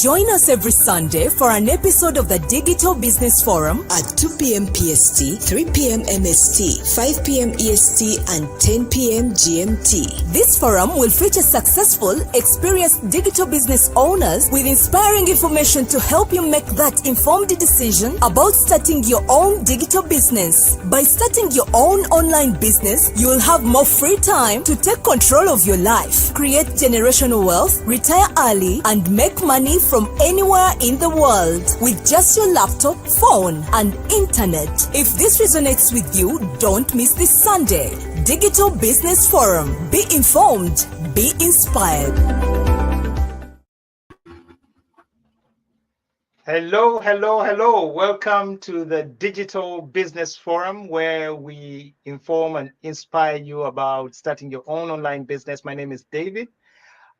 Join us every Sunday for an episode of the Digital Business Forum at 2 p.m. PST, 3 p.m. MST, 5 p.m. EST, and 10 p.m. GMT. This forum will feature successful, experienced digital business owners with inspiring information to help you make that informed decision about starting your own digital business. By starting your own online business, you will have more free time to take control of your life, create generational wealth, retire early, and make money from anywhere in the world with just your laptop, phone, and internet. If this resonates with you, don't miss this Sunday. Digital Business Forum. Be informed, be inspired. Hello, hello, hello. Welcome to the Digital Business Forum, where we inform and inspire you about starting your own online business. My name is David.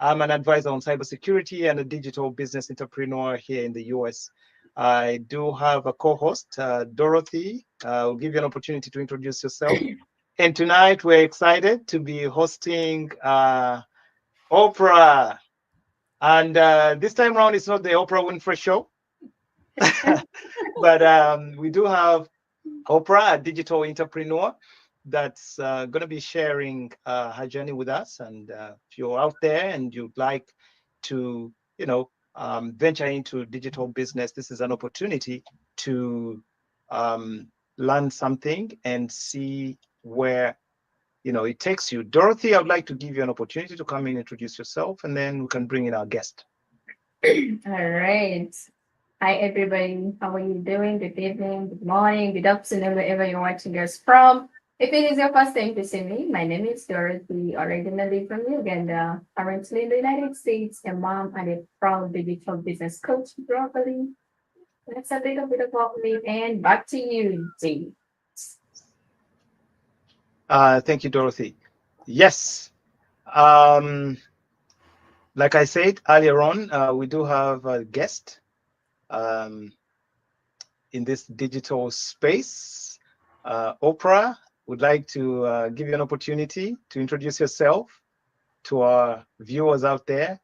I'm an advisor on cybersecurity and a digital business entrepreneur here in the US. I do have a co-host, Dorothy. I'll give you an opportunity to introduce yourself. And tonight we're excited to be hosting Oprah. And this time around, it's not the Oprah Winfrey Show. But we do have Oprah, a digital entrepreneur, that's going to be sharing her journey with us. And if you're out there and you'd like to, venture into digital business, this is an opportunity to learn something and see where, it takes you. Dorothy, I would like to give you an opportunity to come in, introduce yourself, and then we can bring in our guest. All right. Hi, everybody. How are you doing? Good evening, good morning, good afternoon, wherever you're watching us from. If it is your first time to see me, my name is Dorothy, originally from Uganda, currently in the United States, a mom and a proud digital business coach globally. That's a little bit about me, and back to you, Dee. Thank you, Dorothy. Yes. Like I said earlier on, we do have a guest in this digital space. Oprah would like to give you an opportunity to introduce yourself to our viewers out there,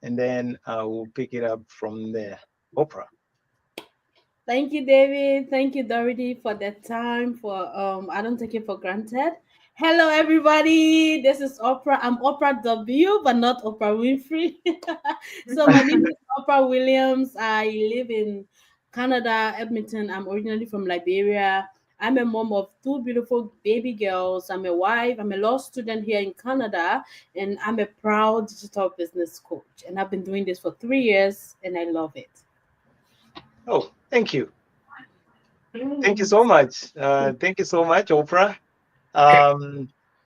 and then we'll pick it up from there. Oprah. Thank you, David. Thank you, Dorothy, for the time. I don't take it for granted. Hello, everybody. This is Oprah. I'm Oprah W, but not Oprah Winfrey. So my name is Oprah Williams. I live in Canada, Edmonton. I'm originally from Liberia. I'm a mom of two beautiful baby girls. I'm a wife. I'm a law student here in Canada, and I'm a proud digital business coach. And I've been doing this for 3 years, and I love it. Oh, thank you. Thank you so much. Thank you so much, Oprah.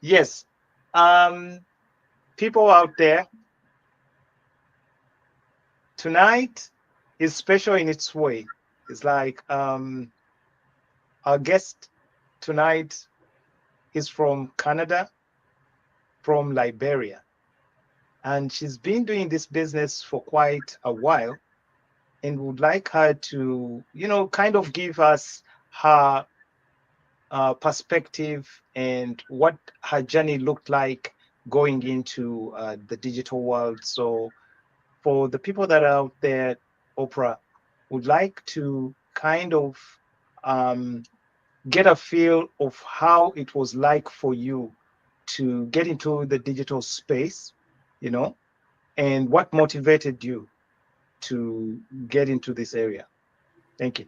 Yes. People out there, tonight is special in its way. It's like our guest tonight is from Canada, from Liberia. And she's been doing this business for quite a while, and would like her to, kind of give us her perspective and what her journey looked like going into the digital world. So for the people that are out there, Oprah would like to kind of get a feel of how it was like for you to get into the digital space, and what motivated you to get into this area. Thank you.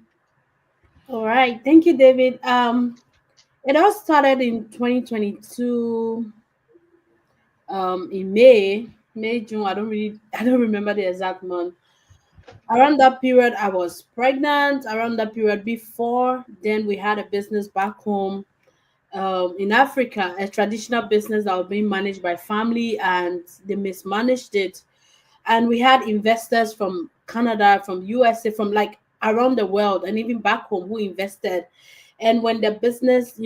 All right. Thank you, David. It all started in 2022, in May, June. I don't remember the exact month. Around that period, I was pregnant. Around that period before, then we had a business back home in Africa, a traditional business that was being managed by family, and they mismanaged it. And we had investors from Canada, from USA, from like around the world, and even back home who invested. And when the business,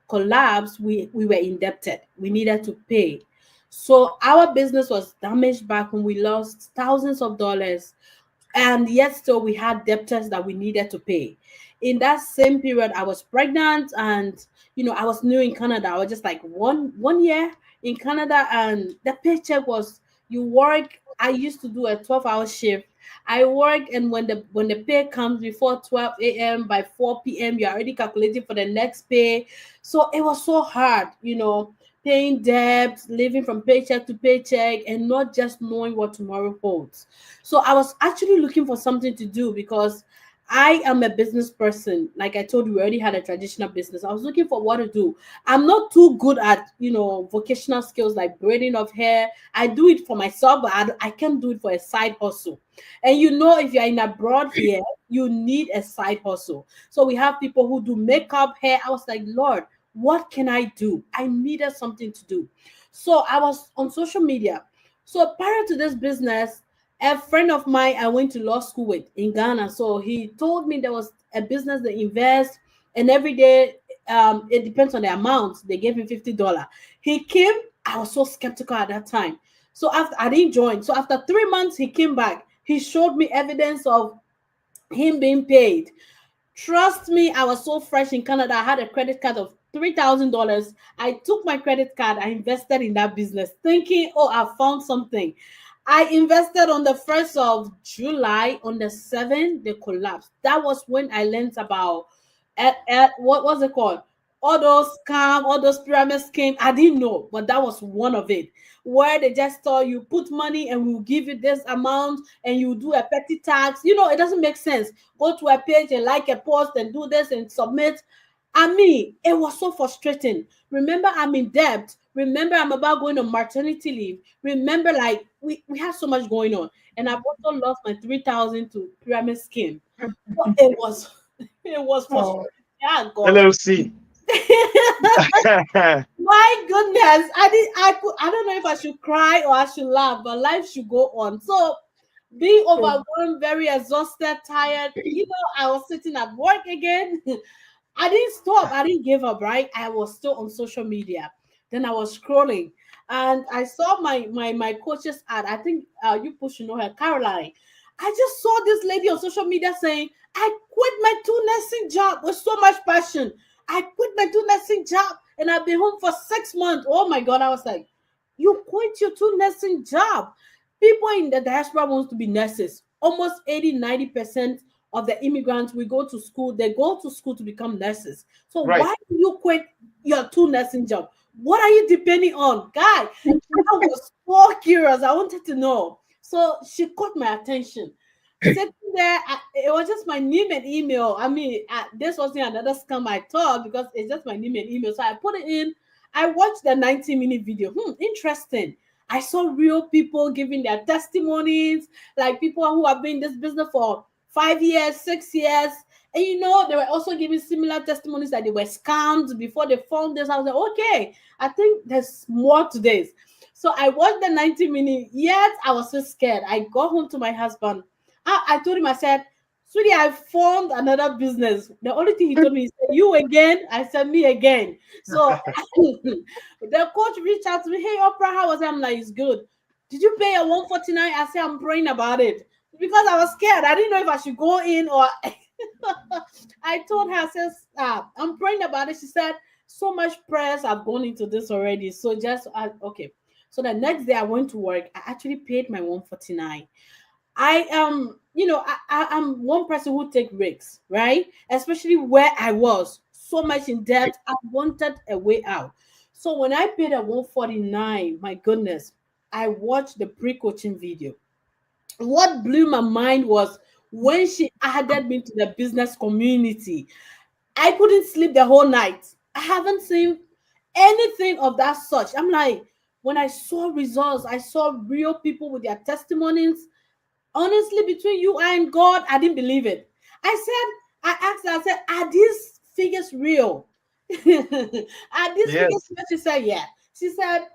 collapsed, we were indebted. We needed to pay. So our business was damaged back when we lost thousands of dollars. And yet still we had debtors that we needed to pay. In that same period, I was pregnant, and I was new in Canada. I was just like one year in Canada, and the paycheck was You work. I used to do a 12-hour shift. I work, and when the pay comes before 12 a.m., by 4 p.m., you're already calculating for the next pay. So it was so hard, paying debts, living from paycheck to paycheck, and not just knowing what tomorrow holds. So I was actually looking for something to do because I am a business person. Like I told you, we already had a traditional business. I was looking for what to do. I'm not too good at, vocational skills like braiding of hair. I do it for myself, but I can't do it for a side hustle. And if you're in abroad here, you need a side hustle. So we have people who do makeup, hair. I was like, Lord, what can I do? I needed something to do. So I was on social media. So prior to this business, a friend of mine I went to law school with in Ghana. So he told me there was a business that invest, and every day, it depends on the amount. They gave him $50. He came. I was so skeptical at that time. So after I didn't join. So after 3 months, he came back. He showed me evidence of him being paid. Trust me, I was so fresh in Canada. I had a credit card of $3,000. I took my credit card, I invested in that business, thinking, oh, I found something. I invested on the 1st of July. On the 7th, they collapsed. That was when I learned about at what was it called? All those scam, all those pyramid scheme. I didn't know, but that was one of it. Where they just thought you put money and we'll give you this amount and you do a petty tax. It doesn't make sense. Go to a page and like a post and do this and submit. I mean, it was so frustrating. Remember, I'm in debt. Remember, I'm about going on maternity leave. Remember, like we have so much going on, and I've also lost my 3,000 to pyramid scheme. So it was, it was frustrating. Oh, Yeah, God. LLC. My goodness, I don't know if I should cry or I should laugh, but life should go on. So being overwhelmed, very exhausted, tired, I was sitting at work again. I didn't stop. I didn't give up, right? I was still on social media. Then I was scrolling and I saw my coach's ad. I think you push know her, Caroline. I just saw this lady on social media saying, I quit my two nursing job with so much passion. I quit my two nursing job and I've been home for 6 months. Oh my God. I was like, you quit your two nursing job. People in the diaspora wants to be nurses. Almost 80-90% of the immigrants we go to school, they go to school to become nurses. So Right. why do you quit your two nursing job? What are you depending on? Guy, I was so curious. I wanted to know. So she caught my attention. Sitting there, it was just my name and email. I mean, this wasn't another scam I thought because it's just my name and email. So I put it in. I watched the 90-minute video. Interesting. I saw real people giving their testimonies, like people who have been in this business for 5 years, 6 years. And they were also giving similar testimonies that they were scammed before they found this. I was like, okay, I think there's more to this. So I watched the 90-minute, yet I was so scared. I got home to my husband. I told him, I said, sweetie, I found another business. The only thing he told me, he said, you again? I said, me again. So the coach reached out to me, hey, Oprah, how was it? I'm like, it's good. Did you pay your 149? I said, I'm praying about it. Because I was scared. I didn't know if I should go in or I told her, I said, I'm praying about it. She said, so much prayers have gone into this already. So just okay. So the next day I went to work. I actually paid my 149. I am, I'm one person who take risks, right? Especially where I was so much in debt. I wanted a way out. So when I paid at 149, my goodness, I watched the pre-coaching video. What blew my mind was when she added me to the business community. I couldn't sleep the whole night. I haven't seen anything of that such. I'm like, when I saw results, I saw real people with their testimonies. Honestly, between you and God, I didn't believe it. I asked her, I said, are these figures real? Are these figures Yes. real? She said, yeah. She said,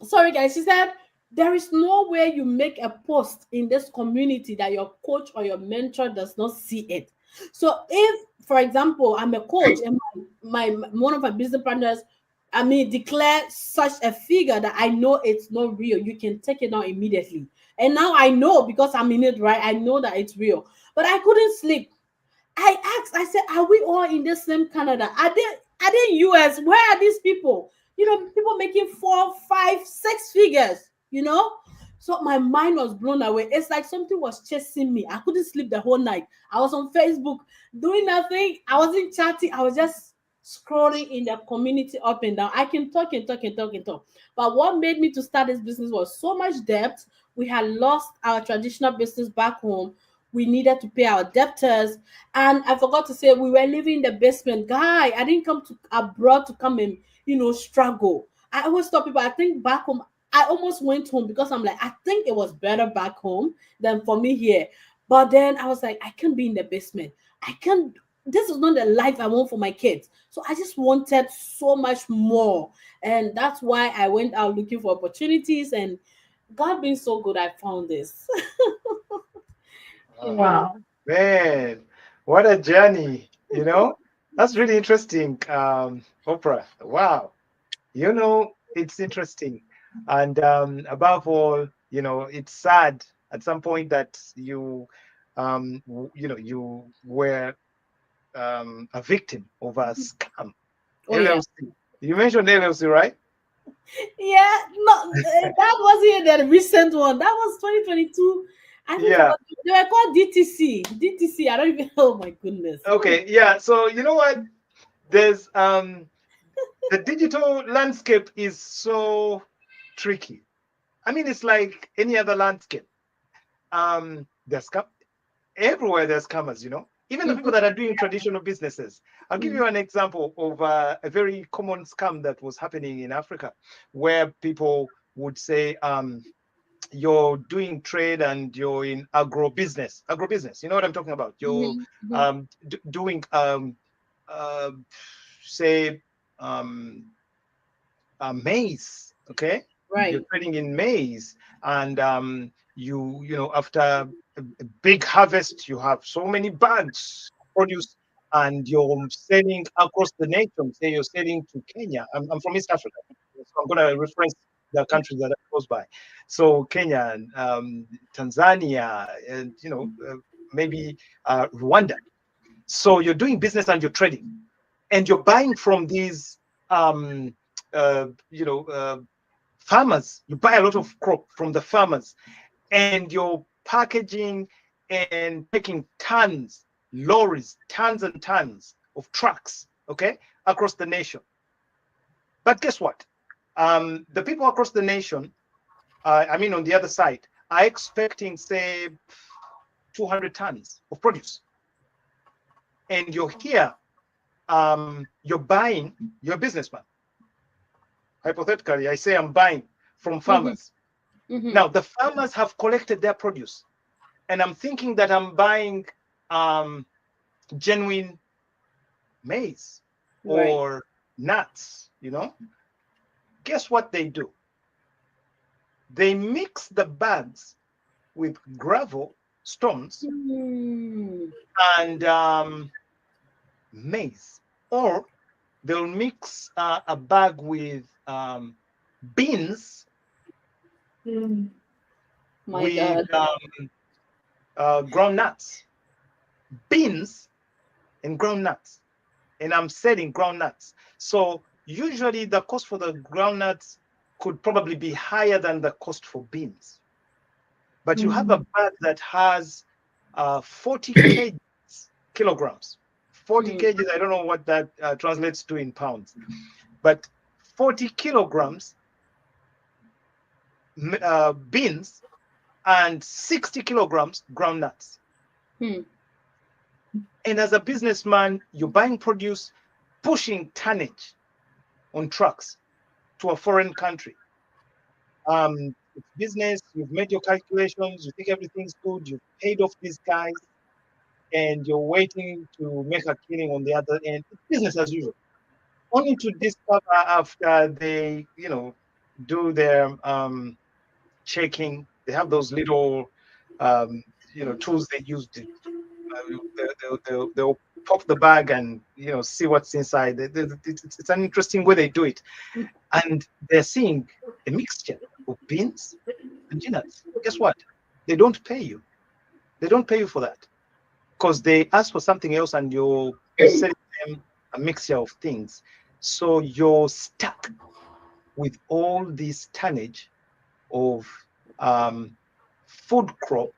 sorry guys, she said, there is no way you make a post in this community that your coach or your mentor does not see it. So if, for example, I'm a coach and my one of my business partners, I mean, declare such a figure that I know it's not real, you can take it down immediately. And now I know because I'm in it, right? I know that it's real. But I couldn't sleep. I asked, I said, are we all in the same Canada? Are they in US? Where are these people? people making 4, 5, 6 figures, So my mind was blown away. It's like something was chasing me. I couldn't sleep the whole night. I was on Facebook doing nothing. I wasn't chatting. I was just scrolling in the community up and down. I can talk and talk and talk and talk. But what made me to start this business was so much debt. We had lost our traditional business back home. We needed to pay our debtors. And I forgot to say, we were living in the basement. Guy, I didn't come to abroad to come and, struggle. I always tell people, I think back home, I almost went home because I'm like, I think it was better back home than for me here. But then I was like, I can't be in the basement. I can't, this is not the life I want for my kids. So I just wanted so much more. And that's why I went out looking for opportunities. And God being so good, I found this. Wow. Man, what a journey, That's really interesting, Oprah. Wow. It's interesting. And above all, it's sad at some point that you were a victim of a scam. Oh, yeah. LLC. You mentioned LLC, right? Yeah, no, that wasn't the recent one. That was 2022. I think Yeah. they were called DTC. DTC. I don't even. Oh my goodness. Okay. Yeah. So you know what? There's the digital landscape is so tricky. I mean, it's like any other landscape. There's everywhere there's scammers, even the people that are doing traditional businesses. I'll give you an example of a very common scam that was happening in Africa, where people would say, you're doing trade and you're in agribusiness. You know what I'm talking about? You're doing, uh, say, maize. Okay, you're Right. trading in maize, and after a big harvest, you have so many bags of produce, and you're selling across the nation. Say you're selling to Kenya. I'm from East Africa, so I'm going to reference the countries that are close by. So Kenya, and Tanzania, and maybe Rwanda. So you're doing business and you're trading, and you're buying from these um, uh, you know farmers. You buy a lot of crop from the farmers, and you're packaging and taking tons, lorries, tons and tons of trucks, okay, across the nation. But guess what? The people across the nation, on the other side, are expecting, say, 200 tons of produce. And you're here, you're buying, you're a businessman. Hypothetically, I say I'm buying from farmers. Now, the farmers have collected their produce, and I'm thinking that I'm buying genuine maize or nuts, Guess what they do? They mix the bags with gravel, stones, and maize. Or they'll mix a bag with beans My with God. ground nuts. Beans and ground nuts. And I'm selling ground nuts. So usually the cost for the ground nuts could probably be higher than the cost for beans. But you have a bag that has 40 kilograms. 40 kgs, I don't know what that translates to in pounds, but 40 kilograms beans and 60 kilograms ground nuts. And as a businessman, you're buying produce, pushing tonnage on trucks to a foreign country. It's business, you've made your calculations, you think everything's good, you've paid off these guys, and you're waiting to make a killing on the other end. It's business as usual. Only to discover after they, do their checking, they have those little, tools they use to, they'll pop the bag and, see what's inside. It's an interesting way they do it. And they're seeing a mixture of beans and nuts. Guess what? They don't pay you. They don't pay you for that, because they ask for something else and you're selling them a mixture of things. So you're stuck with all this tonnage of food crop,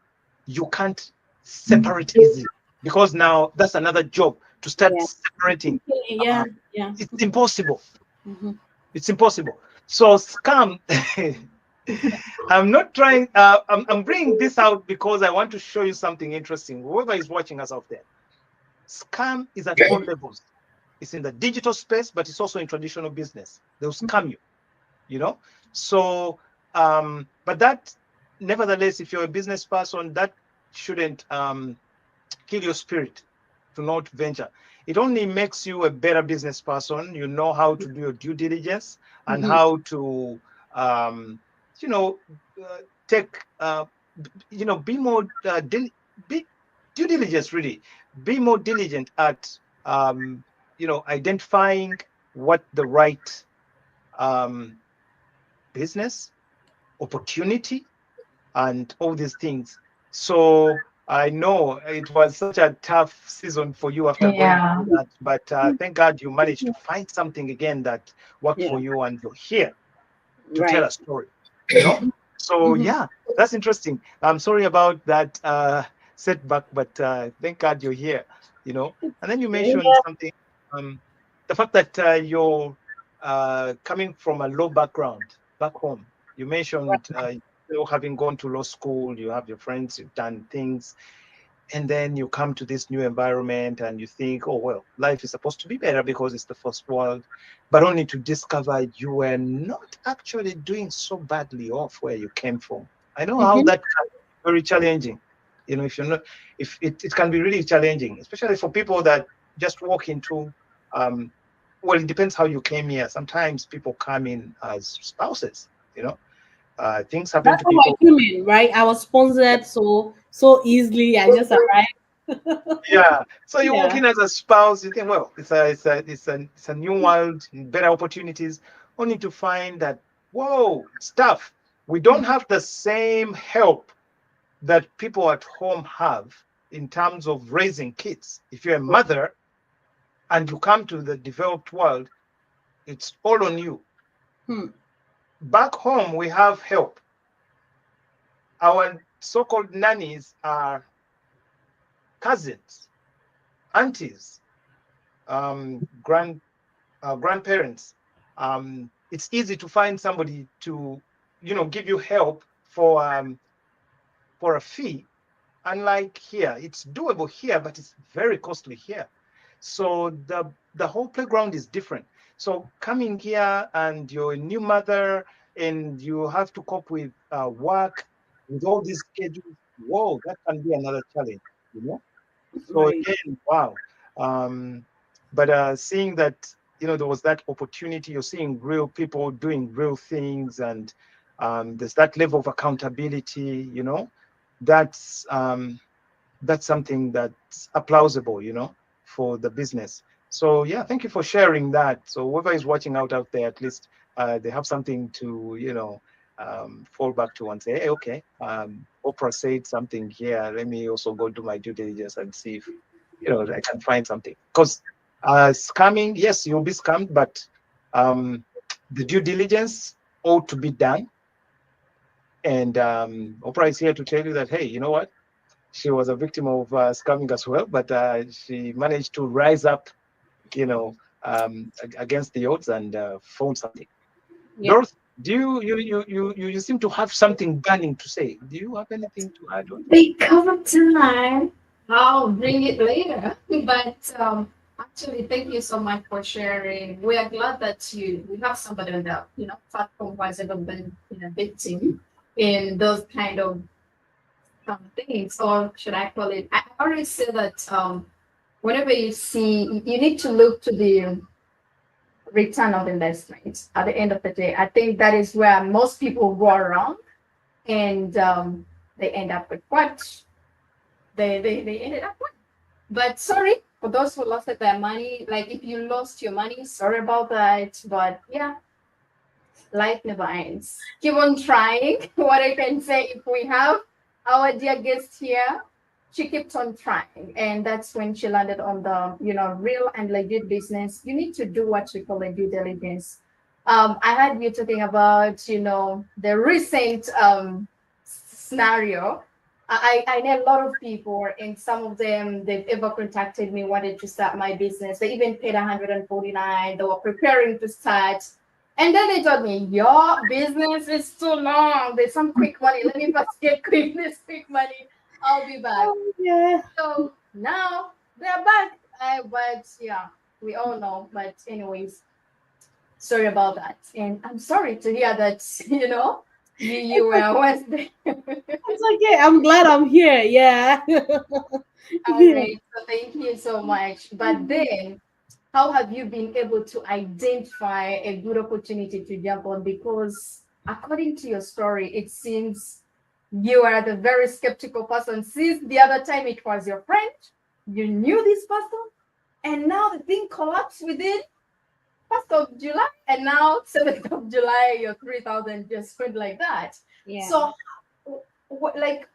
you can't separate easily, because now that's another job to start Yeah. separating. Yeah. Yeah. It's impossible. Mhm. It's impossible. So scam. I'm not trying. I'm bringing this out because I want to show you something interesting. Whoever is watching us out there, scam is at all levels. It's in the digital space, but it's also in traditional business. They'll scam you. You know. So, but that, nevertheless, if you're a business person, that shouldn't kill your spirit to not venture. It only makes you a better business person. You know how to do your due diligence and Mhm. how to, you know, take, be more, be due diligence really. Be more diligent at, identifying what the right um, business opportunity and all these things. So I know it was such a tough season for you after going Yeah. through that, but thank God you managed to find something again that worked Yeah. for you, and you're here to tell Right. a story. You know, so Mhm. yeah, that's interesting. I'm sorry about that setback, but thank God you're here. You know, and then you mentioned Yeah. something, the fact that you're coming from a low background back home. You mentioned having gone to law school, you have your friends, you've done things, and then you come to this new environment and you think, oh, well, life is supposed to be better because it's the first world, but only to discover you were not actually doing so badly off where you came from. I know how Mhm. that can be very challenging. If you're not, if it can be really challenging, especially for people that just walk into, um, well, it depends how you came here. Sometimes people come in as spouses, things happen That's to how I people. came in, right? I was sponsored so easily. I just arrived. Yeah. So you walk Yeah. in as a spouse, you think, well, it's a new world, better opportunities, only to find that, whoa, stuff. We don't have the same help that people at home have in terms of raising kids. If you're a mother and you come to the developed world, it's all on you. Hmm. Back home, we have help. Our so-called nannies are cousins, aunties, grandparents. It's easy to find somebody to, give you help for a fee. Unlike here, it's doable here, but it's very costly here. So the whole playground is different. So coming here and you're a new mother and you have to cope with work, with all these schedules. Whoa, that can be another challenge, you know. So Right. again, wow. Um, but seeing that, there was that opportunity, you're seeing real people doing real things, and there's that level of accountability, that's that's something that's applaudable, for the business. So yeah, thank you for sharing that. So whoever is watching out there, at least they have something to, fall back to and say, hey, okay, Oprah said something here. Let me also go do my due diligence and see if, I can find something. Because scamming, yes, you'll be scammed, but um, the due diligence ought to be done. And Oprah is here to tell you that, hey, you know what? She was a victim of scamming as well, but she managed to rise up, against the odds and found something. Yeah. Dorothy, do you seem to have something burning to say? Do you have anything to add on? They covered tonight. I'll bring it later. But actually, thank you so much for sharing. We are glad that we have somebody on the platform who has ever been in a victim in those kind of things, or should I call it? I always say that whenever you see, you need to look to the return of investment at the end of the day. I think that is where most people go wrong, and they end up with what they ended up with. But sorry for those who lost their money. Like if you lost your money, sorry about that. But yeah, life never ends. Keep on trying. What I can say, if we have our dear guest here, she kept on trying, and that's when she landed on the real and legit business. You need to do what we call a due diligence. I heard you talking about, the recent scenario. I know a lot of people, and some of them, they've ever contacted me, wanted to start my business. They even paid 149. They were preparing to start. And then they told me, your business is too long. There's some quick money. Let me first get this quick money. I'll be back. Oh, yeah. So now they're back. But yeah, we all know. But anyways, sorry about that. And I'm sorry to hear that, you were once there. It's okay. I'm glad I'm here. Yeah. All Yeah. right. So thank you so much. But then, how have you been able to identify a good opportunity to jump on? Because according to your story, it seems you are the very skeptical person. Since the other time it was your friend, you knew this person, and now the thing collapsed within 1st of July, and now 7th of July, your 3,000 just went like that. Yeah. So, like,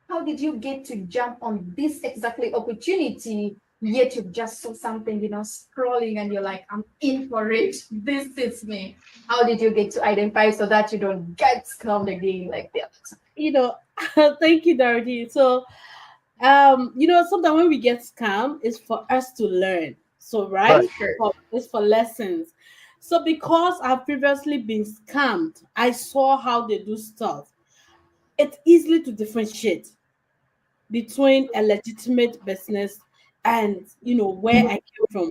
how did you get to jump on this exactly opportunity? Yet you just saw something, scrolling, and you're like, I'm in for it. This is me. How did you get to identify so that you don't get scammed again like the other time? You know, thank you, Dorothy. So, sometimes when we get scammed, it's for us to learn. So, Right. right? It's for lessons. So, because I've previously been scammed, I saw how they do stuff. It's easily to differentiate between a legitimate business and where I came from.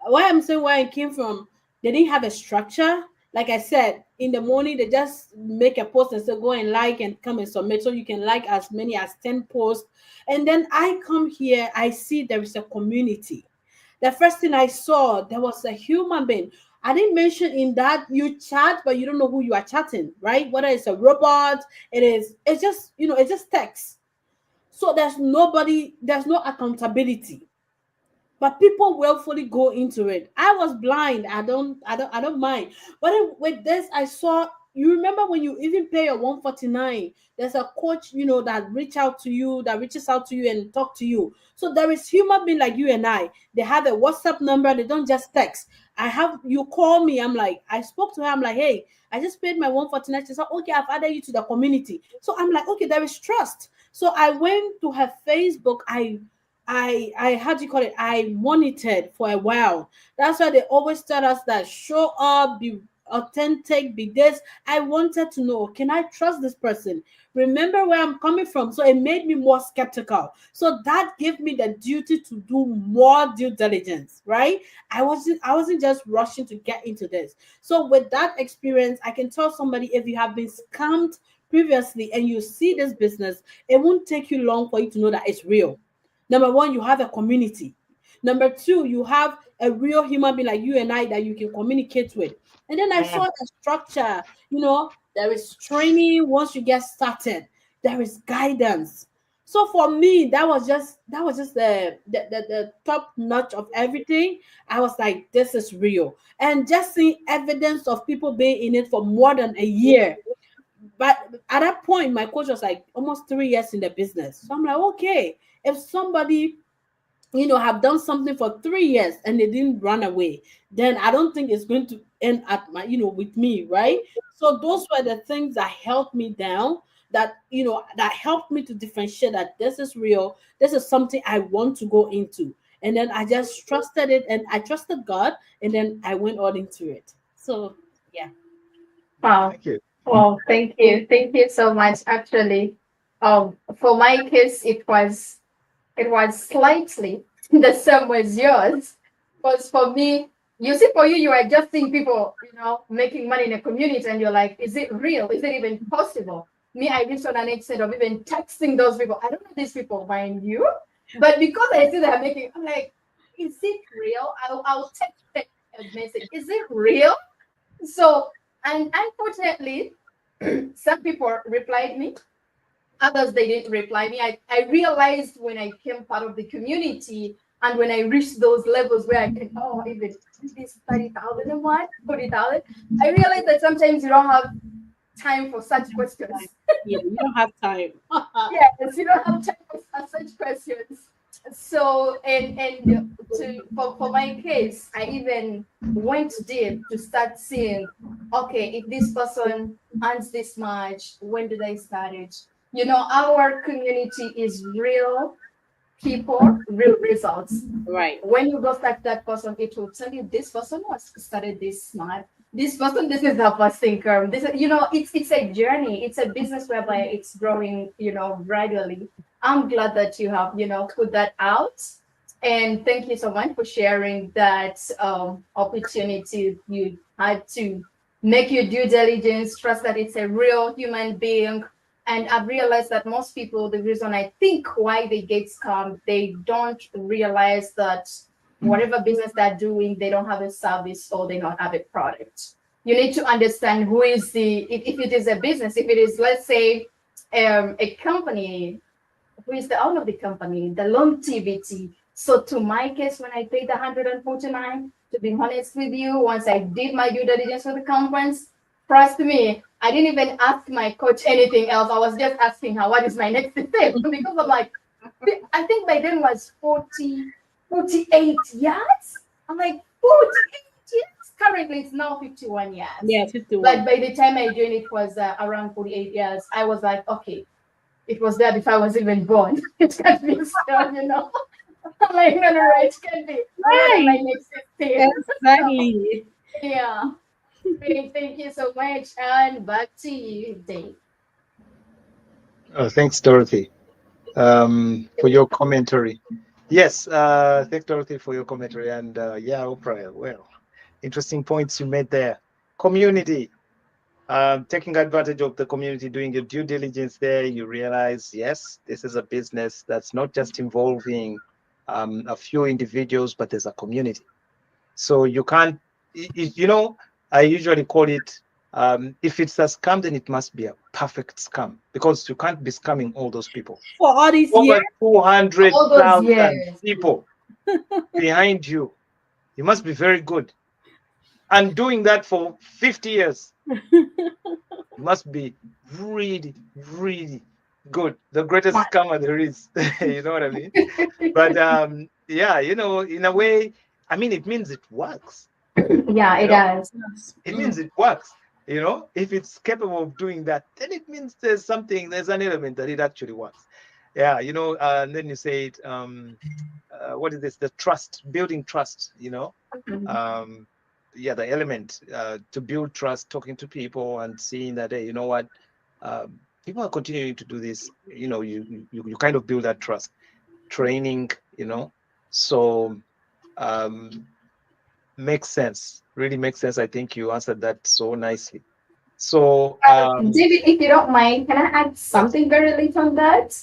Why I'm saying where I came from, they didn't have a structure. Like I said, in the morning they just make a post and say go and like and come and submit. So you can like as many as 10 posts. And then I come here, I see there is a community. The first thing I saw, there was a human being. I didn't mention in that you chat, but you don't know who you are chatting, right? Whether it's a robot, it's just, it's just text. So there's no accountability, but people willfully go into it. I was blind. I don't mind. But then with this, I saw. You remember when you even pay your 149, there's a coach, that reaches out to you and talk to you. So there is human being like you and I. They have a WhatsApp number. They don't just text. You call me. I'm like, I spoke to her. I'm like, hey, I just paid my 149. She said, okay, I've added you to the community. So I'm like, okay, there is trust. So I went to her Facebook. I how do you call it? I monitored for a while. That's why they always tell us that show up, be authentic, be this. I wanted to know, can I trust this person? Remember where I'm coming from. So it made me more skeptical. So that gave me the duty to do more due diligence, right? I wasn't just rushing to get into this. So with that experience, I can tell somebody if you have been scammed previously and you see this business, it won't take you long for you to know that it's real. Number one, you have a community. Number two, you have a real human being like you and I that you can communicate with. And then I Mm. saw the structure, there is training once you get started, there is guidance. So for me, that was just the top notch of everything. I was like, this is real. And just seeing evidence of people being in it for more than a year. But at that point, my coach was like almost 3 years in the business. So I'm like, okay, if somebody have done something for 3 years and they didn't run away, then I don't think it's going to end at with me, right? So those were the things that helped me down, that helped me to differentiate that this is real, this is something I want to go into. And then I just trusted it and I trusted God, and then I went all into it. So yeah. Wow. Thank you. Well, thank you. Thank you so much. Actually, for my case, it was slightly the same as yours. Because for me, you see, for you, you are just seeing people, making money in a community, and you're like, is it real? Is it even possible? Me, I reached on an extent of even texting those people. I don't know these people, mind you, but because I see they're making, I'm like, is it real? I'll text them a message. Is it real? So, and unfortunately, some people replied me, others they didn't reply me. I realized when I came part of the community and when I reached those levels where I can even this 30,000 and what 40,000, I realized that sometimes you don't have time for such questions. Yeah, you don't have time. Yes, you don't have time for such questions. So and for my case, I even went deep to start seeing, okay, if this person earns this much, when did I start it? You know, our community is real people, real results. Right. When you go start that person, it will tell you this person was started this smart. This person, this is the first income. This is, you know, it's a journey. It's a business whereby it's growing, you know, gradually. I'm glad that you have, you know, put that out. And thank you so much for sharing that opportunity you had to make your due diligence, trust that it's a real human being. And I've realized that most people, the reason I think why they get scammed, they don't realize that whatever business they're doing, they don't have a service or they don't have a product. You need to understand who is if it is a business, if it is, let's say, a company, who is the owner of the company, the longevity. So to my case, when I paid 149, to be honest with you, once I did my due diligence for the conference, trust me, I didn't even ask my coach anything else. I was just asking her, what is my next step? Because I'm like, I think by then was 48 years. I'm like, 48 years? Currently, it's now 51 years. Yeah, 51. But by the time I joined, it was around 48 years. I was like, okay, it was there before I was even born. It can't be still, you know. I'm like, no, it can't be. Right. My next step. Exactly. So, yeah. Great, thank you so much. And back to you, Dave. Oh, thanks, Dorothy, for your commentary. Yes, thanks, Dorothy, for your commentary. And yeah, Oprah, well, interesting points you made there. Community, taking advantage of the community, doing your due diligence there, you realize, yes, this is a business that's not just involving a few individuals, but there's a community. So you can't, you know, I usually call it, if it's a scam, then it must be a perfect scam because you can't be scamming all those people. For all these Over years. 200,000 people behind you. You must be very good. And doing that for 50 years must be really, really good. The greatest scammer there is. You know what I mean? But yeah, you know, in a way, I mean, it means it works. Yeah, it does. It means it works. You know, if it's capable of doing that, then it means there's an element that it actually works. Yeah, you know, and then you say it, what is this? The trust, building trust, you know. Yeah, the element to build trust, talking to people and seeing that, hey, you know what, people are continuing to do this. You know, you kind of build that trust. Training, you know, so makes sense. Really makes sense. I think you answered that so nicely. So, David, if you don't mind, can I add something very little on that?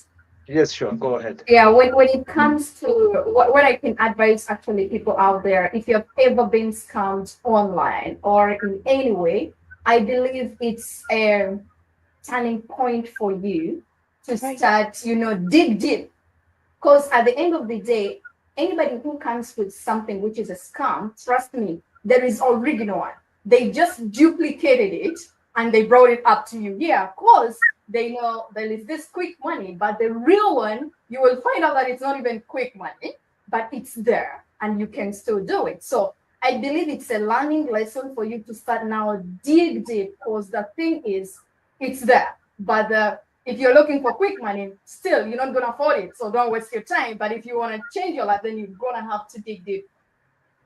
yes, sure, go ahead. Yeah, when it comes to what I can advise actually people out there, if you've ever been scammed online or in any way, I believe it's a turning point for you to start, you know, dig deep. Because at the end of the day, anybody who comes with something which is a scam, trust me, there is original one. They just duplicated it and they brought it up to you. Yeah, of course, they know there is this quick money, but the real one, you will find out that it's not even quick money, but it's there and you can still do it. So I believe it's a learning lesson for you to start now dig deep, because the thing is, it's there. But if you're looking for quick money, still you're not gonna afford it. So don't waste your time. But if you want to change your life, then you're gonna have to dig deep.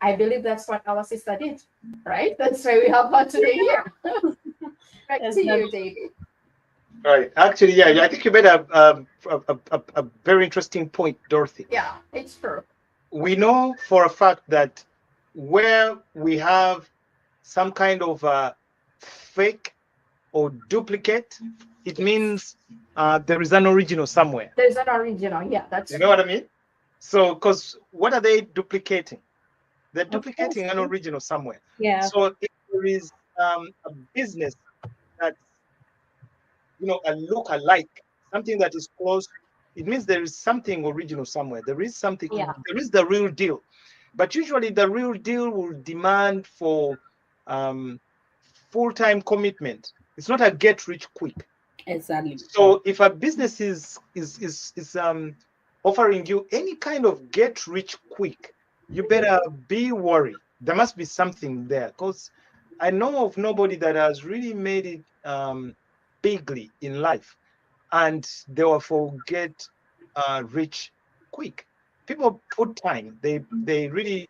I believe that's what our sister did, right? That's why we have her today here. Back to you, David. Right. Actually, yeah, I think you made a very interesting point, Dorothy. Yeah, it's true. We know for a fact that where we have some kind of fake or duplicate, it means there is an original somewhere. There's an original. Yeah, that's You know what I mean? So, because what are they duplicating? They're duplicating an original somewhere. Yeah. So if there is a business that's, you know, a look-alike, something that is close, it means there is something original somewhere. There is something, there is the real deal. But usually the real deal will demand for full-time commitment. It's not a get rich quick. Exactly. So if a business is offering you any kind of get rich quick, you better be worried. There must be something there, because I know of nobody that has really made it bigly in life and they will forget rich quick. People put time. They really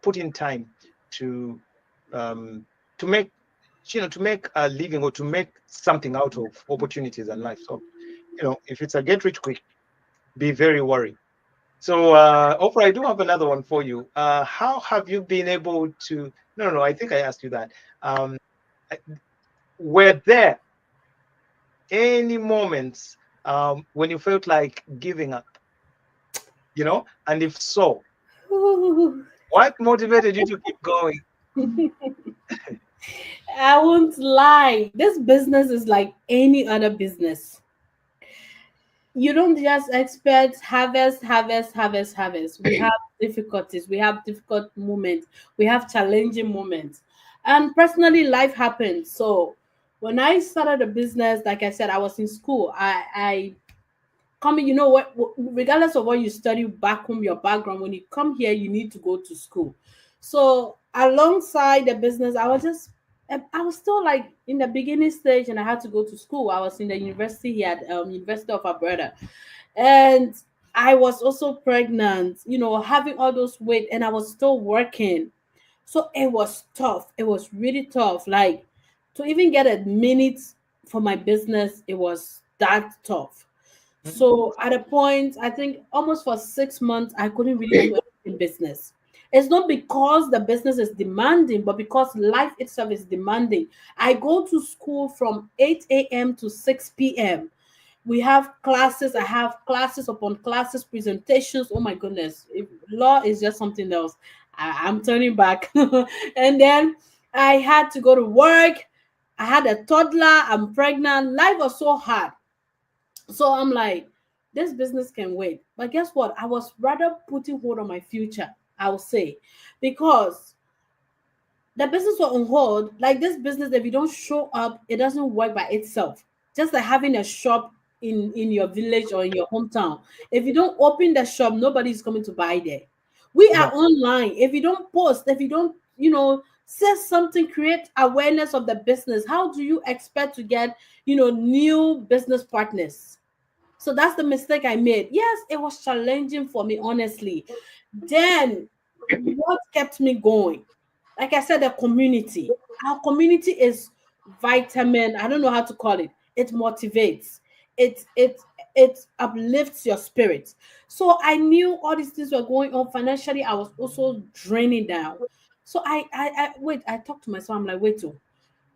put in time to um, to make to make a living or to make something out of opportunities in life. So if it's a get rich quick, be very worried. So, Oprah, I do have another one for you. How have you been able to? No, no, no. I think I asked you that. Um, were there any moments when you felt like giving up? And if so, what motivated you to keep going? I won't lie. This business is like any other business. You don't just expect harvest, harvest, harvest, harvest. We have difficulties, we have difficult moments, we have challenging moments. And personally, life happens. So when I started a business, like I said, I was in school. I coming, regardless of what you study back home, your background, when you come here, you need to go to school. So alongside the business, I was still like in the beginning stage, and I had to go to school. I was in the university here at University of Alberta, and I was also pregnant, having all those weight, and I was still working. So it was tough. It was really tough. Like to even get a minute for my business, it was that tough. Mhm. So at a point, I think almost for 6 months, I couldn't really do anything business. It's not because the business is demanding, but because life itself is demanding. I go to school from 8 a.m. to 6 p.m. We have classes. I have classes upon classes, presentations. Oh my goodness. Law is just something else. I'm turning back. And then I had to go to work. I had a toddler. I'm pregnant. Life was so hard. So I'm like, this business can wait. But guess what? I was rather putting hold on my future, I will say, because the business was on hold. Like this business, if you don't show up, it doesn't work by itself. Just like having a shop in your village or in your hometown. If you don't open the shop, nobody's coming to buy there. We are Right. online. If you don't post, if you don't, say something, create awareness of the business, how do you expect to get, new business partners? So that's the mistake I made. Yes, it was challenging for me, honestly. Then what kept me going? Like I said, the community. Our community is vitamin. I don't know how to call it. It motivates. It uplifts your spirit. So I knew all these things were going on financially. I was also draining down. So I wait. I talked to myself. I'm like, wait, oh,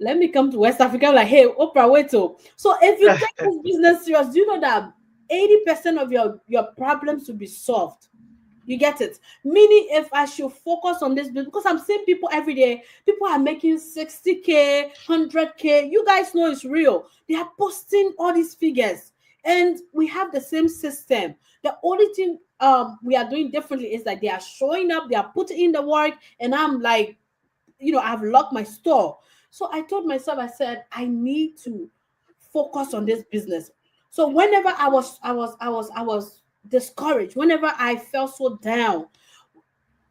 let me come to West Africa. I'm like, hey, Oprah, wait, oh. So if you take this business serious, do you know that 80% of your problems will be solved? You get it? Meaning, if I should focus on this business, because I'm seeing people every day, people are making 60K, 100K. You guys know it's real. They are posting all these figures, and we have the same system. The only thing we are doing differently is that they are showing up, they are putting in the work, and I'm like, I've locked my store. So I told myself, I said, I need to focus on this business. So whenever I was discouraged, whenever I felt so down,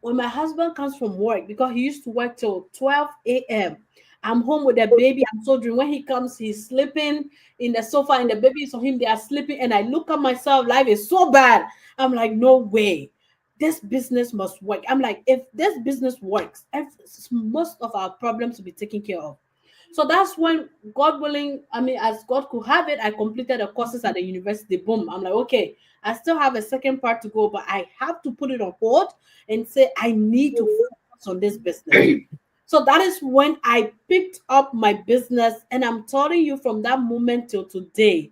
when my husband comes from work, because he used to work till 12 a.m. I'm home with the baby. I'm so dream. When he comes, he's sleeping in the sofa, and the baby is on him. They are sleeping, and I look at myself. Life is so bad. I'm like, no way. This business must work. I'm like, if this business works, most of our problems will be taken care of. So that's when, God willing, I mean, as God could have it, I completed the courses at the university. Boom. I'm like, okay, I still have a second part to go, but I have to put it on hold and say, I need to focus on this business. So that is when I picked up my business. And I'm telling you, from that moment till today,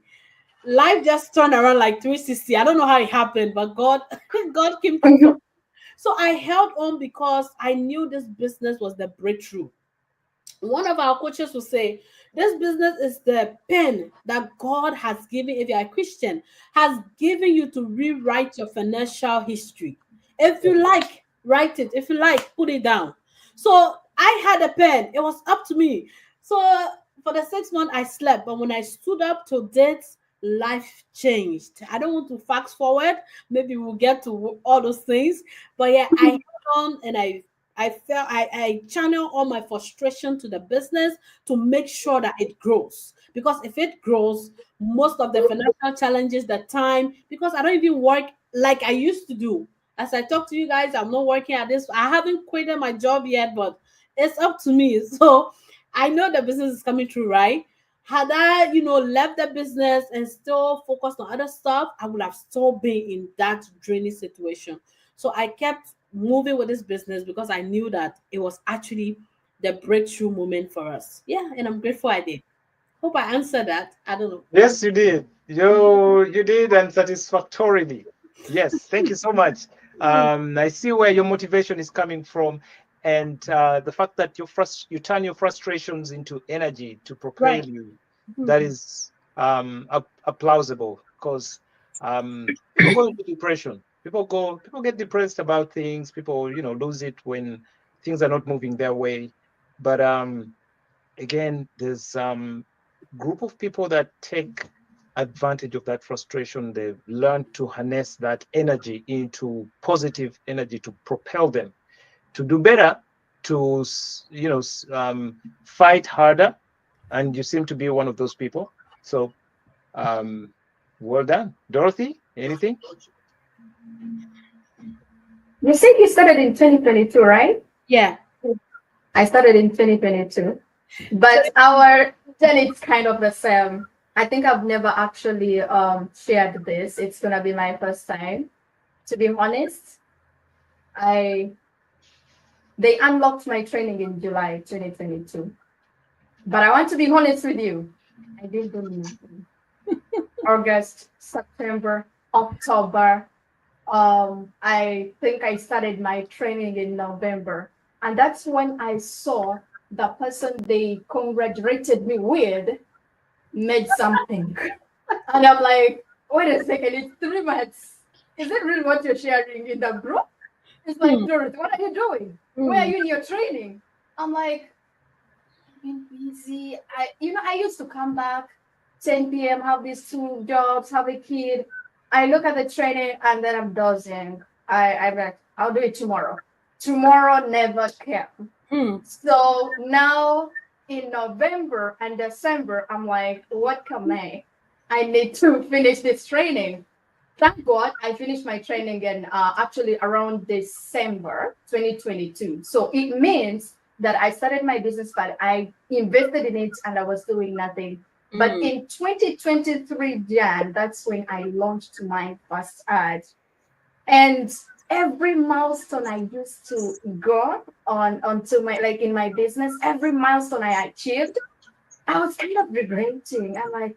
life just turned around like 360. I don't know how it happened, but God, God came through for me. So I held on because I knew this business was the breakthrough. One of our coaches will say, this business is the pen that God has given, if you're a Christian, has given you to rewrite your financial history. If you like, write it. If you like, put it down. So I had a pen. It was up to me. So for the 6 months, I slept. But when I stood up to date, life changed. I don't want to fast forward. Maybe we'll get to all those things. But yeah, I held frustration, and I channel all my frustration to the business to make sure that it grows. Because if it grows, most of the financial challenges, the time, because I don't even work like I used to do. As I talk to you guys, I'm not working at this. I haven't quitted my job yet, but it's up to me. So I know the business is coming through, right? Had I, left the business and still focused on other stuff, I would have still been in that draining situation. So I kept moving with this business because I knew that it was actually the breakthrough moment for us. Yeah, and I'm grateful I did. Hope I answered that. I don't know. Yes, you did. You did, and satisfactorily. Yes, thank you so much. I see where your motivation is coming from, and the fact that you turn your frustrations into energy to propel Right. you. That is applaudable, because people go into depression. People get depressed about things. People, lose it when things are not moving their way. But again, there's group of people that take advantage of that frustration. They've learned to harness that energy into positive energy to propel them to do better, to fight harder. And you seem to be one of those people. So, well done, Dorothy. Anything? You said you started in 2022, right? Yeah. I started in 2022, but our journey is kind of the same. I think I've never actually shared this. It's gonna be my first time. To be honest, I they unlocked my training in July 2022. But I want to be honest with you. I didn't do nothing. August, September, October. I think I started my training in November. And that's when I saw the person they congratulated me with made something. And I'm like, wait a second, it's 3 months. Is it really what you're sharing in the group? It's like, Dorothy, what are you doing? Where are you in your training? I'm like, I've been busy. I used to come back 10 p.m., have these 2 jobs, have a kid. I look at the training and then I'm dozing. I'm like, I'll do it tomorrow. Tomorrow never came. So now in November and December, I'm like, what can I need to finish this training. Thank God I finished my training in actually around December 2022. So it means that I started my business, but I invested in it and I was doing nothing. But in 2023 Jan, that's when I launched my first ad. And every milestone I used to go on onto my in my business, every milestone I achieved, I was kind of regretting. I'm like,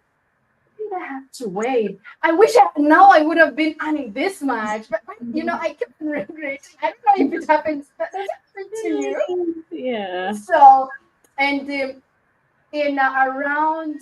I have to wait. I wish now I would have been earning this much, but I kept regretting. I don't know if it happens. Does it happen to you? Yeah. So, and in around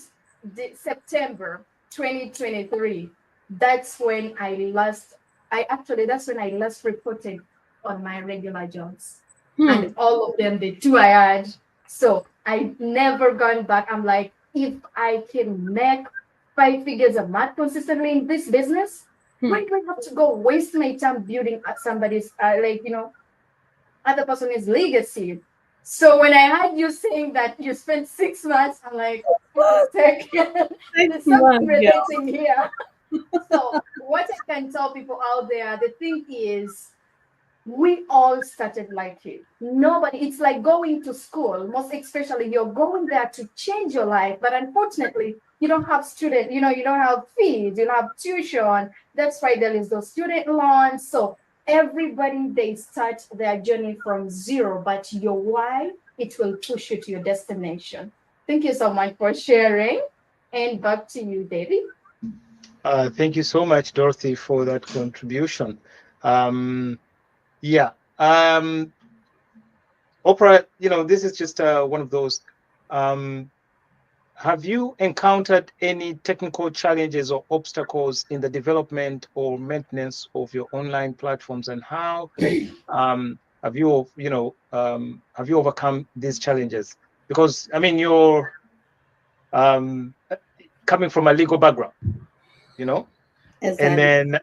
September 2023, that's when that's when I last reported on my regular jobs. And all of them, the two I had. So I never gone back. I'm like, if I can make 5 figures a month consistently in this business, why do I have to go waste my time building up somebody's other person's legacy? So when I heard you saying that you spent 6 months, I'm like, there's something relating here. So what I can tell people out there, the thing is, we all started like you. Nobody, it's like going to school, most especially you're going there to change your life. But unfortunately, you don't have student, you don't have fees, you don't have tuition. That's why there is those student loans. So everybody, they start their journey from zero, but your why, it will push you to your destination. Thank you so much for sharing. And back to you, David. Thank you so much, Dorothy, for that contribution. Yeah. Oprah, this is just one of those. Have you encountered any technical challenges or obstacles in the development or maintenance of your online platforms, and how have you overcome these challenges? Because you're coming from a legal background, And Exactly. then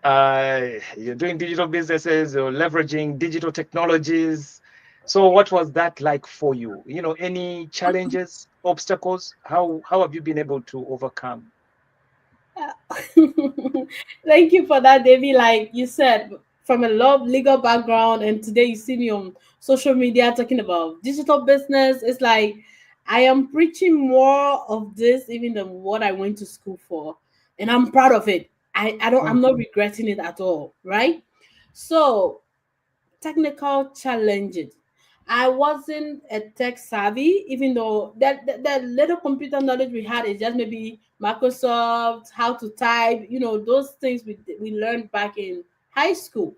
you're doing digital businesses, you're leveraging digital technologies. So what was that like for you? Any challenges, obstacles? How have you been able to overcome? Thank you for that, Davy. Like you said, from a legal background, and today you see me on social media talking about digital business. It's like I am preaching more of this even than what I went to school for, and I'm proud of it. I'm Mm, not regretting it at all, right? So technical challenges. I wasn't a tech savvy, even though that little computer knowledge we had is just maybe Microsoft, how to type, those things we learned back in high school.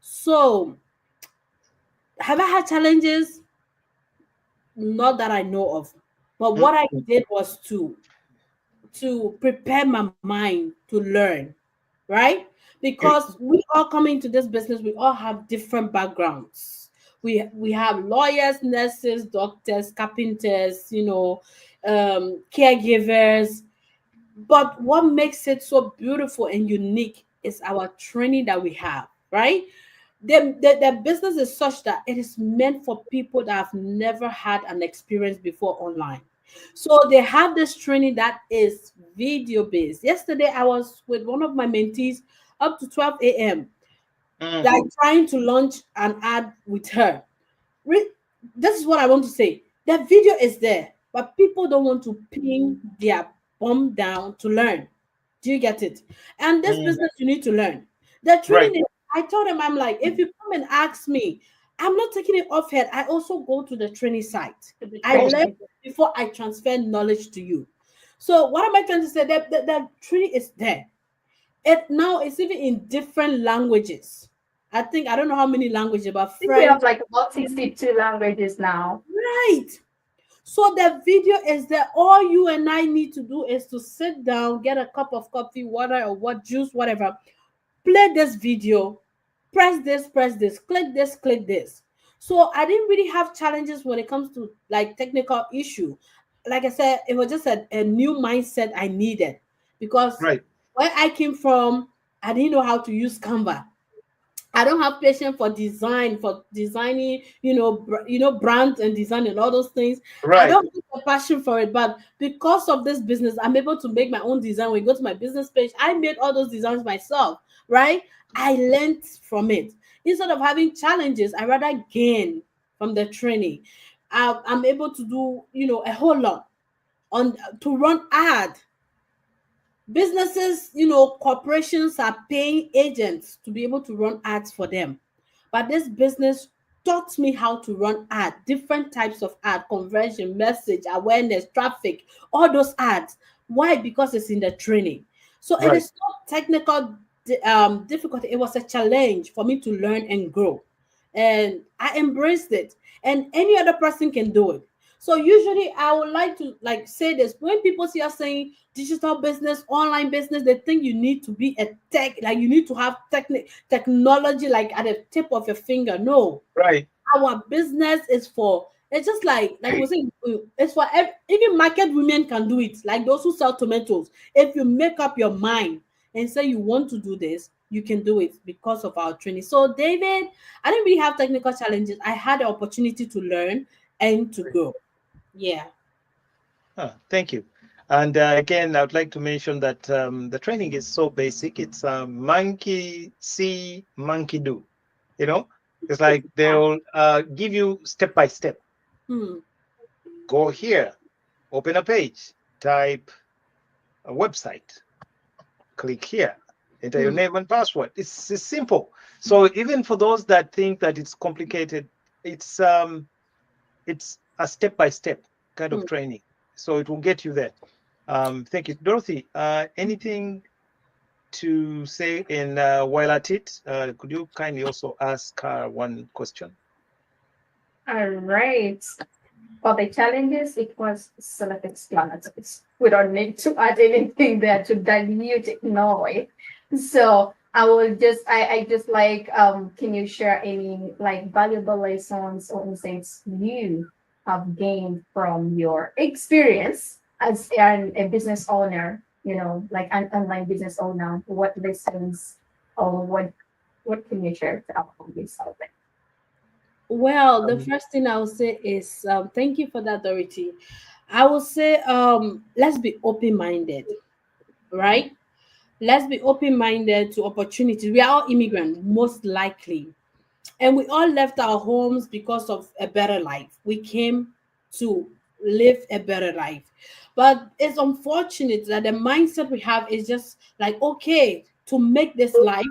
So, have I had challenges? Not that I know of. But mm, what I mm, did was to prepare my mind to learn, right? Because we all come into this business, we all have different backgrounds. We have lawyers, nurses, doctors, carpenters, caregivers. But what makes it so beautiful and unique is our training that we have, right? The business is such that it is meant for people that have never had an experience before online. So they have this training that is video based. Yesterday, I was with one of my mentees up to 12 a.m., mm, like trying to launch an ad with her. Re- this is what I want to say. The video is there, but people don't want to pin their bomb down to learn. Do you get it? And this mm. business, you need to learn. The Right. training is, I told them, I'm like, if you come and ask me, I'm not taking it off head. I also go to the training site. To the I Of learn training. before I transfer knowledge to you. So what am I trying to say? That training is there. It now it's even in different languages. I think I don't know how many languages, but I think we have French, like about 62 languages now. right? So the video is that all you and I need to do is to sit down, get a cup of coffee, water, or what juice, whatever, play this video, press this, click this. So I didn't really have challenges when it comes to like technical issue. Like I said, it was just a new mindset I needed because right. where I came from, I didn't know how to use Canva. I don't have patience for designing, brands and design and all those things. I Right. don't have a passion for it, but because of this business, I'm able to make my own design. When you go to my business page, I made all those designs myself, right? I learned from it. Instead of having challenges, I rather gain from the training. I'm able to do, a whole lot on to run ad. Businesses, corporations are paying agents to be able to run ads for them. But this business taught me how to run ad, different types of ad, conversion, message, awareness, traffic, all those ads. Why? Because it's in the training. So it Right. is not technical difficulty. It was a challenge for me to learn and grow. And I embraced it. And any other person can do it. So usually I would like to like say this when people see us saying digital business, online business, they think you need to be a tech, like you need to have technology like at the tip of your finger. No, Right. our business is for it's just like we say it's for even market women can do it, like those who sell tomatoes. If you make up your mind and say you want to do this, you can do it because of our training. So David, I didn't really have technical challenges. I had the opportunity to learn and to grow. Yeah. Thank you. And again, I would like to mention that the training is so basic. It's monkey see, monkey do. You know, it's like they'll give you step by step. Hmm. Go here, open a page, type a website, click here, enter your Hmm. name and password. It's simple. So even for those that think that it's complicated, it's a step by step kind Hmm. of training. So it will get you there. Thank you, Dorothy. Anything to say in while at it? Could you kindly also ask one question? All right. For the challenges, it was self-explanatory. We don't need to add anything there to dilute it. No way. So I just like can you share any like valuable lessons or insights you have gained from your experience as a business owner like an online business owner, what lessons or what can you share to our audience out there? Well, the Um, first thing I would say is thank you for that, Dorothy. I would say let's be open minded, right? Let's be open minded to opportunities. We are all immigrants, most likely. And we all left our homes because of a better life. We came to live a better life. But it's unfortunate that the mindset we have is just like, okay, to make this life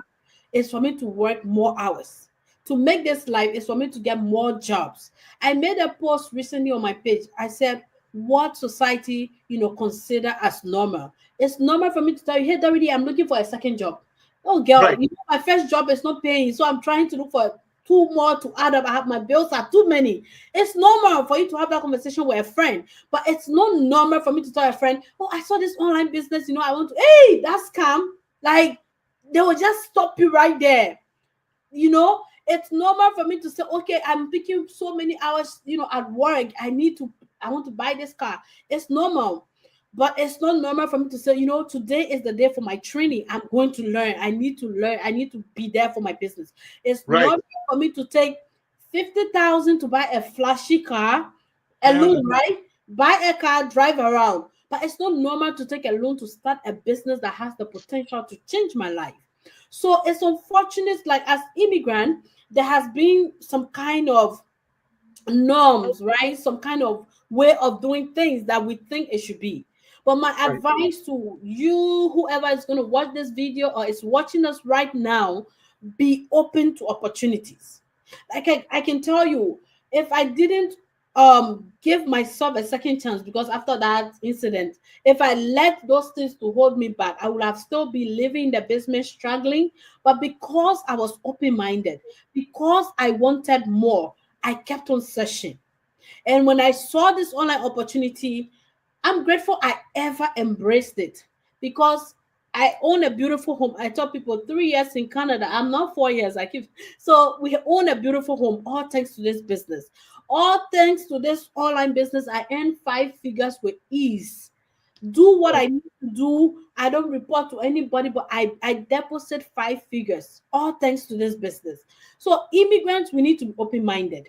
is for me to work more hours. To make this life is for me to get more jobs. I made a post recently on my page. I said, what society, consider as normal. It's normal for me to tell you, hey, Dorothy, I'm looking for a second job. Oh, girl, right, my first job is not paying, so I'm trying to look for two more to add up. I have my bills are too many. It's normal for you to have that conversation with a friend, but it's not normal for me to tell a friend, "Oh, I saw this online business. I want to." Hey, that's scam. Like they will just stop you right there. It's normal for me to say, okay, I'm picking so many hours, at work. I want to buy this car. It's normal. But it's not normal for me to say, today is the day for my training. I'm going to learn. I need to learn. I need to be there for my business. It's right. normal for me to take 50,000 to buy a flashy car, a Yeah, loan, right? Buy a car, drive around. But it's not normal to take a loan to start a business that has the potential to change my life. So it's unfortunate, like as immigrant, there has been some kind of norms, right? Some kind of way of doing things that we think it should be. But my right, advice to you, whoever is going to watch this video or is watching us right now, be open to opportunities. Like I can tell you, if I didn't give myself a second chance, because after that incident, if I let those things to hold me back, I would have still be living the business struggling. But because I was open-minded, because I wanted more, I kept on searching. And when I saw this online opportunity, I'm grateful I ever embraced it because I own a beautiful home. I tell people 3 years in Canada. I'm not 4 years. So we own a beautiful home, all thanks to this business. All thanks to this online business, I earn 5 figures with ease. Do what right, I need to do. I don't report to anybody, but I deposit 5 figures, all thanks to this business. So immigrants, we need to be open-minded.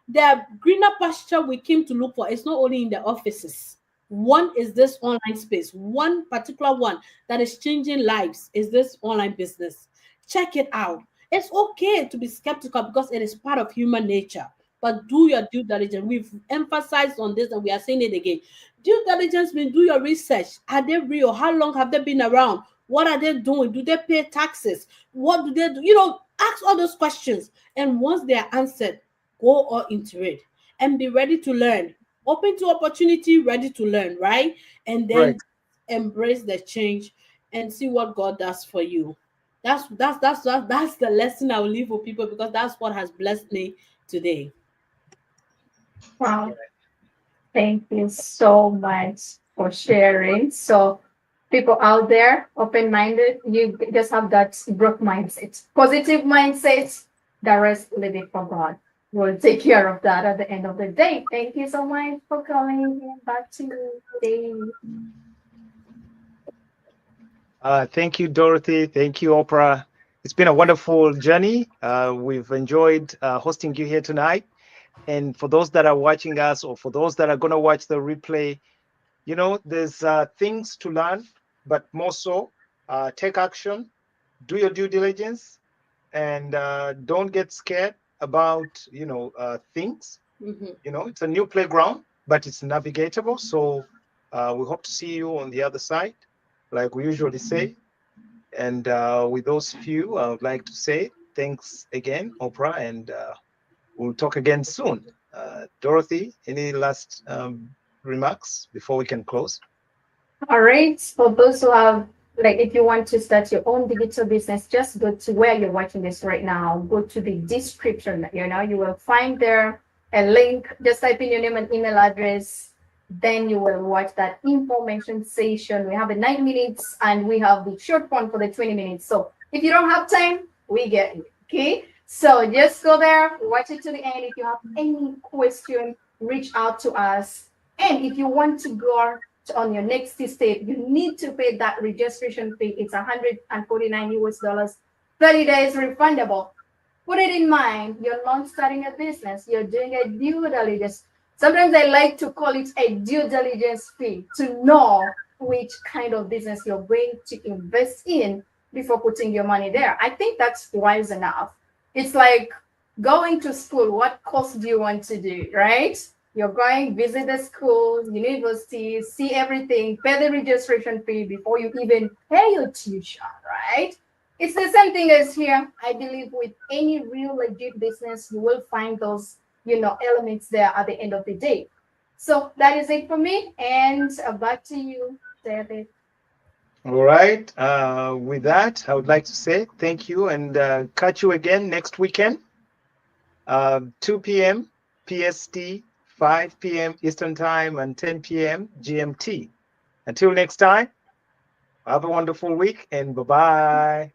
The greener pasture we came to look for is not only in the offices. One is this online space. One particular one that is changing lives is this online business. Check it out. It's okay to be skeptical because it is part of human nature. But do your due diligence. We've emphasized on this and we are saying it again. Due diligence means do your research. Are they real? How long have they been around? What are they doing? Do they pay taxes? What do they do? Ask all those questions. And once they are answered, go all into it and be ready to learn. Open to opportunity, ready to learn, right? And right. then embrace the change and see what God does for you. That's the lesson I will leave for people because that's what has blessed me today. Wow. Thank you so much for sharing. So, people out there, open minded, you just have that growth mindset, positive mindset. The rest, leave it for God. We'll take care of that at the end of the day. Thank you so much for coming in. Back to you, Dave. Thank you, Dorothy. Thank you, Oprah. It's been a wonderful journey. We've enjoyed hosting you here tonight. And for those that are watching us, or for those that are going to watch the replay, there's things to learn, but more so, take action, do your due diligence, and don't get scared about things. Mhm. It's a new playground, but it's navigatable. So we hope to see you on the other side, like we usually say. And with those few, I would like to say thanks again, Oprah, and we'll talk again soon. Dorothy, any last remarks before we can close? All right. For those who have, like, if you want to start your own digital business, just go to where you're watching this right now. Go to the description. You will find there a link. Just type in your name and email address. Then you will watch that information session. We have the 9 minutes and we have the short one for the 20 minutes. So if you don't have time, we get it. Okay. So just go there, watch it to the end. If you have any question, reach out to us. And if you want to go on your next step, you need to pay that registration fee. It's 149 US dollars, 30 days refundable. Put it in mind, you're not starting a business, you're doing a due diligence. Sometimes I like to call it a due diligence fee to know which kind of business you're going to invest in before putting your money there. I think that's wise enough. It's like going to school. What course do you want to do, right? You're going visit the schools, universities, see everything, pay the registration fee before you even pay your tuition, right? It's the same thing as here. I believe with any real legit business, you will find those, elements there at the end of the day. So that is it for me. And back to you, David. All right. With that, I would like to say thank you and catch you again next weekend, 2 p.m. PST, 5 p.m. Eastern Time, and 10 p.m. GMT. Until next time, have a wonderful week and bye-bye.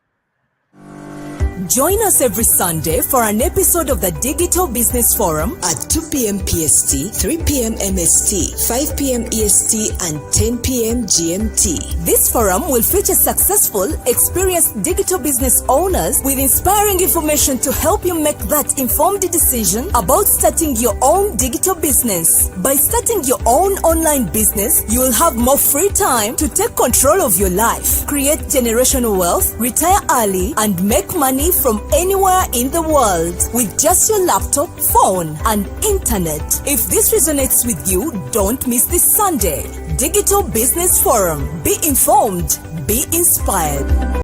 Join us every Sunday for an episode of the Digital Business Forum at 2 p.m. PST, 3 p.m. MST, 5 p.m. EST, and 10 p.m. GMT. This forum will feature successful, experienced digital business owners with inspiring information to help you make that informed decision about starting your own digital business. By starting your own online business, you will have more free time to take control of your life, create generational wealth, retire early, and make money from anywhere in the world with just your laptop, phone, and internet. If this resonates with you, don't miss this Sunday. Digital Business Forum. Be informed, be inspired.